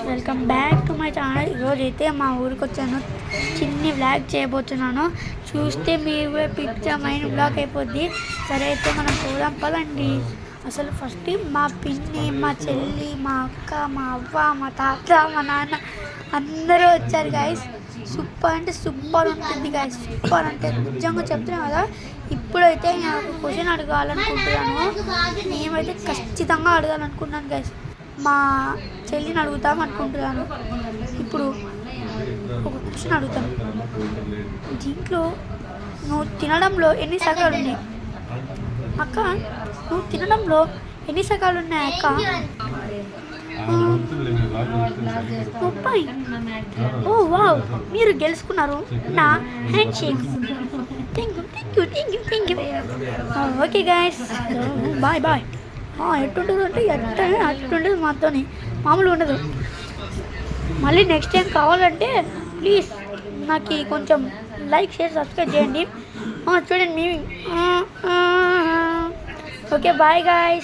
Welcome back to my channel. ఈరోజైతే మా ఊరికి వచ్చాను, చిన్ని వ్లాగ్ చేయబోతున్నాను. చూస్తే మీరు కూడా పిక్చర్ మైండ్ బ్లాక్ అయిపోద్ది. సరే అయితే మనం పోదాం పదండి. అసలు ఫస్ట్ మా పిన్ని, మా చెల్లి, మా అక్క, మా అవ్వ, మా తాత, మా నాన్న అందరూ వచ్చారు గాయస్. సూపర్ అంటే సూపర్ ఉంటుంది గాయస్, సూపర్ అంటే నిజంగా చెప్తున్నాను కదా. ఇప్పుడైతే నేను ఒక క్వశ్చన్ అడగాలనుకుంటున్నాను, నేనైతే ఖచ్చితంగా అడగాలనుకున్నాను గాయస్. మా చెల్లిని అడుగుతాం అనుకుంటున్నాను. ఇప్పుడు ఒక క్వశ్చన్ అడుగుతాను, దీంట్లో నువ్వు తినడంలో ఎన్ని సగాలు ఉన్నాయి అక్క? నువ్వు తినడంలో ఎన్ని సగాలు ఉన్నాయి అక్క? 30. ఓ వావ్, మీరు గెలుచుకున్నారు నా hand shake. Thank you. Okay guys, bye bye. ఎట్టుంటుంది అంటే అట్టుంటుంది, మాతోని మామూలుగా ఉండదు. మళ్ళీ నెక్స్ట్ టైం కావాలంటే ప్లీజ్ నాకు కొంచెం లైక్, షేర్, సబ్స్క్రైబ్ చేయండి. చూడండి మీ. Okay bye guys.